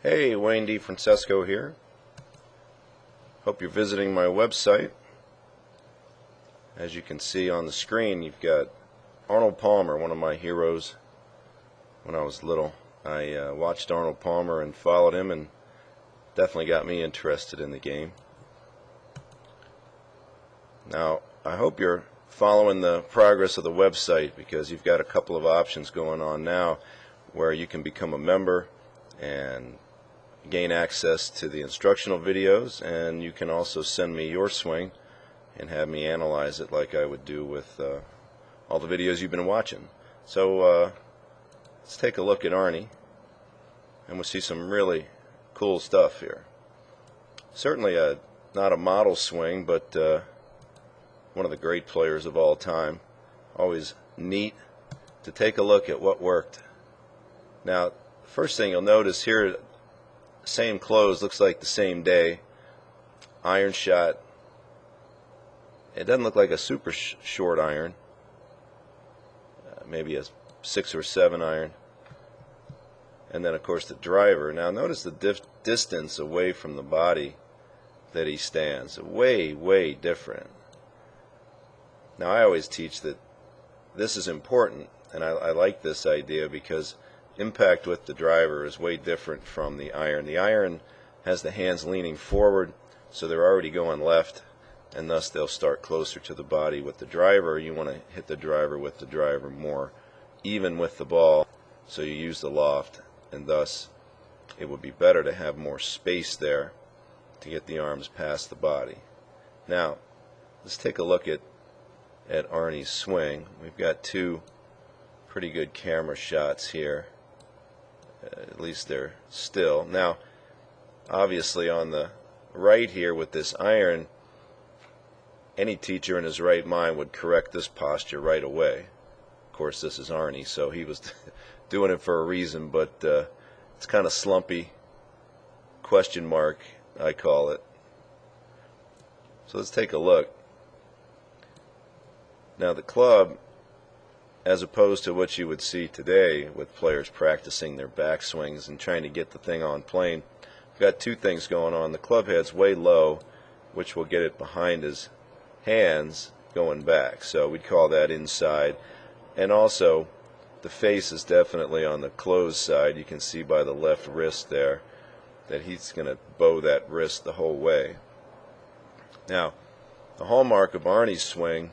Hey, Wayne DeFrancesco here. Hope you're visiting my website. As you can see on the screen, you've got Arnold Palmer, one of my heroes when I was little. I watched Arnold Palmer and followed him, and definitely got me interested in the game. Now, I hope you're following the progress of the website, because you've got a couple of options going on now where you can become a member and gain access to the instructional videos, and you can also send me your swing and have me analyze it like I would do with all the videos you've been watching. So let's take a look at Arnie, and we'll see some really cool stuff here. Certainly not a model swing, but one of the great players of all time. Always neat to take a look at what worked. Now, first thing you'll notice here, same clothes, looks like the same day. Iron shot. It doesn't look like a super short iron. Maybe a 6 or 7 iron. And then, of course, the driver. Now, notice the distance away from the body that he stands. Way, way different. Now, I always teach that this is important, and I like this idea because impact with the driver is way different from the iron. The iron has the hands leaning forward, so they're already going left, and thus they'll start closer to the body. With the driver, you want to hit the driver with the driver more even with the ball, so you use the loft, and thus it would be better to have more space there to get the arms past the body. Now, let's take a look at Arnie's swing. We've got two pretty good camera shots here. At least they're still. Now, obviously on the right here with this iron, any teacher in his right mind would correct this posture right away. Of course, this is Arnie, so he was doing it for a reason, but it's kind of slumpy, question mark, I call it. So let's take a look. Now, the club, as opposed to what you would see today with players practicing their backswings and trying to get the thing on plane, we've got two things going on. The club head's way low, which will get it behind his hands going back. So we'd call that inside. And also, the face is definitely on the closed side. You can see by the left wrist there that he's going to bow that wrist the whole way. Now, the hallmark of Arnie's swing,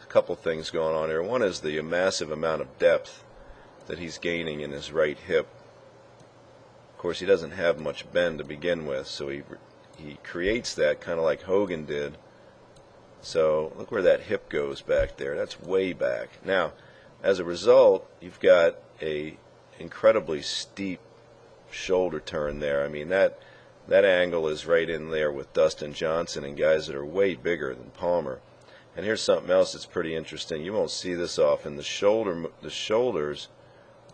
a couple things going on here. One is the massive amount of depth that he's gaining in his right hip. Of course, he doesn't have much bend to begin with, so he creates that kind of like Hogan did. So look where that hip goes back there. That's way back. Now, as a result, you've got a incredibly steep shoulder turn there. I mean, that angle is right in there with Dustin Johnson and guys that are way bigger than Palmer. And here's something else that's pretty interesting. You won't see this often. The shoulders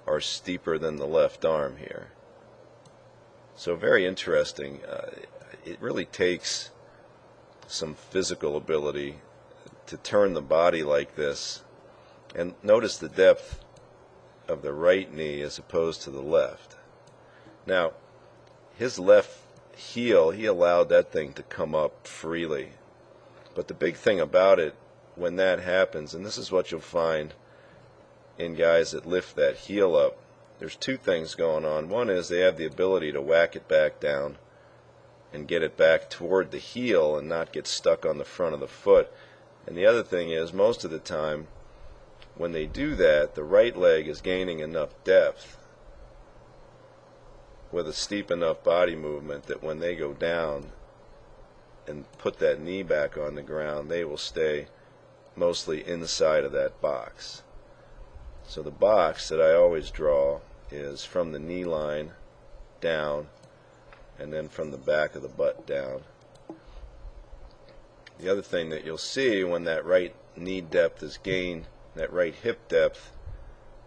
are steeper than the left arm here. So very interesting. It really takes some physical ability to turn the body like this. And notice the depth of the right knee as opposed to the left. Now, his left heel, he allowed that thing to come up freely. But the big thing about it, when that happens, and this is what you'll find in guys that lift that heel up, there's two things going on. One is they have the ability to whack it back down and get it back toward the heel and not get stuck on the front of the foot. And the other thing is, most of the time, when they do that, the right leg is gaining enough depth with a steep enough body movement that when they go down and put that knee back on the ground, they will stay mostly inside of that box. So the box that I always draw is from the knee line down and then from the back of the butt down. The other thing that you'll see when that right knee depth is gained, that right hip depth,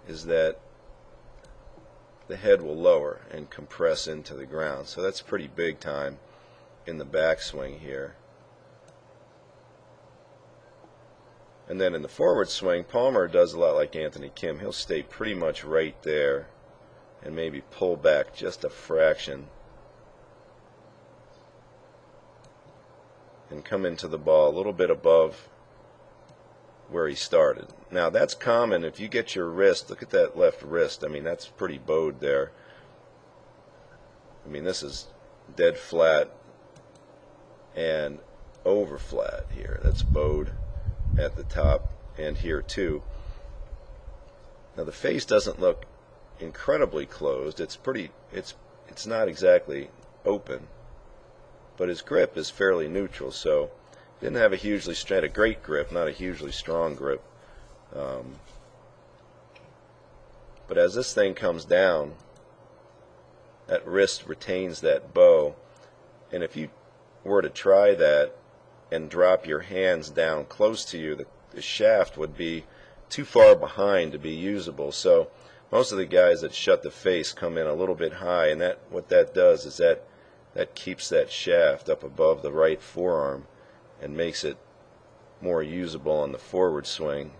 is that the head will lower and compress into the ground. So that's pretty big time in the backswing here. And then in the forward swing, Palmer does a lot like Anthony Kim. He'll stay pretty much right there and maybe pull back just a fraction and come into the ball a little bit above where he started. Now that's common if you get your wrist, look at that left wrist, I mean that's pretty bowed there. I mean this is dead flat and over flat here. That's bowed at the top and here too. Now the face doesn't look incredibly closed. It's not exactly open, but his grip is fairly neutral, so didn't have a great grip, not a hugely strong grip. But as this thing comes down, that wrist retains that bow, and if you were to try that and drop your hands down close to you, the shaft would be too far behind to be usable. So most of the guys that shut the face come in a little bit high, and what that does is that keeps that shaft up above the right forearm and makes it more usable on the forward swing,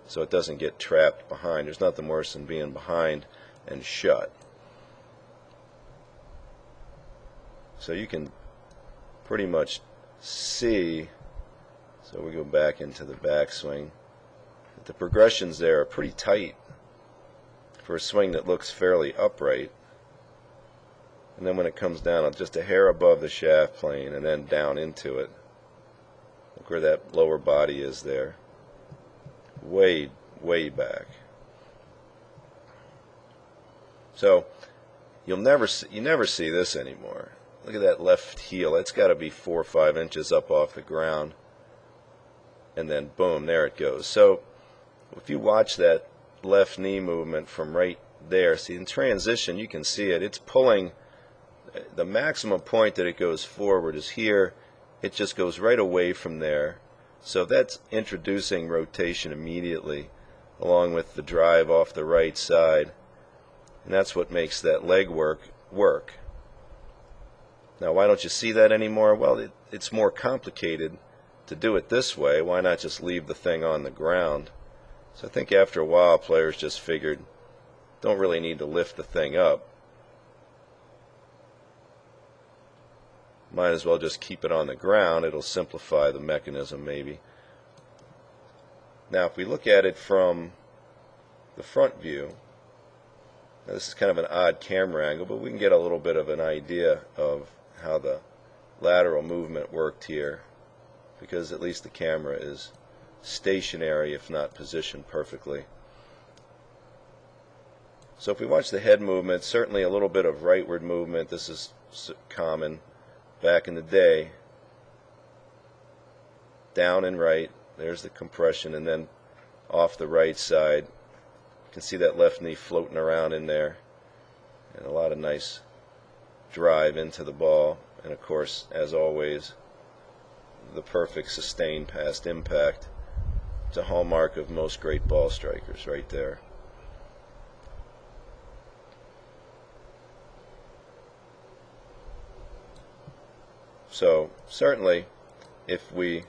so it doesn't get trapped behind. There's nothing worse than being behind and shut. So you can pretty much see, so we go back into the backswing, that the progressions there are pretty tight for a swing that looks fairly upright. And then when it comes down just a hair above the shaft plane and then down into it, look where that lower body is there, way back. So you never see this anymore. Look at that left heel. It's got to be 4 or 5 inches up off the ground, and then boom, there it goes. So if you watch that left knee movement from right there, see in transition you can see it. It's pulling. The maximum point that it goes forward is here. It just goes right away from there. So that's introducing rotation immediately, along with the drive off the right side, and that's what makes that leg work. Now why don't you see that anymore? Well, it's more complicated to do it this way. Why not just leave the thing on the ground? So I think after a while players just figured, don't really need to lift the thing up. Might as well just keep it on the ground. It'll simplify the mechanism maybe. Now if we look at it from the front view, now this is kind of an odd camera angle, but we can get a little bit of an idea of how the lateral movement worked here, because at least the camera is stationary if not positioned perfectly. So if we watch the head movement, certainly a little bit of rightward movement. This is common back in the day. Down and right, there's the compression, and then off the right side you can see that left knee floating around in there, and a lot of nice drive into the ball, and of course, as always, the perfect sustained past impact. It's a hallmark of most great ball strikers right there. So certainly if we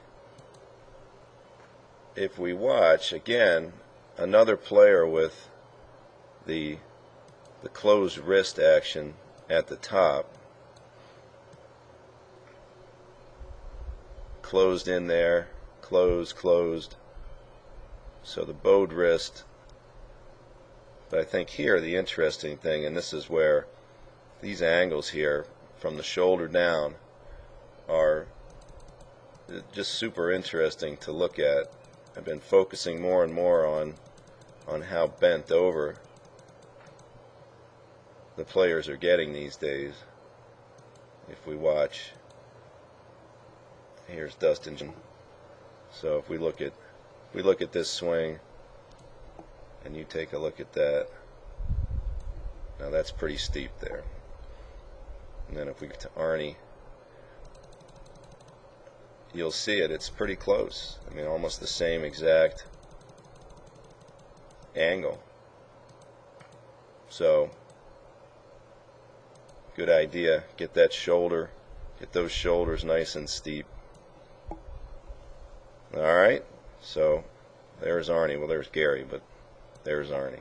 watch again another player with the closed wrist action at the top, closed in there, closed, so the bowed wrist. But I think here the interesting thing, and this is where these angles here from the shoulder down are just super interesting to look at. I've been focusing more and more on how bent over the players are getting these days. If we watch, here's Dustin Johnson. So if we look at this swing and you take a look at that, now that's pretty steep there. And then if we get to Arnie, you'll see it's pretty close. I mean, almost the same exact angle. So good idea. Get that shoulder, get those shoulders nice and steep. Alright, so there's Arnie. Well, there's Gary, but there's Arnie.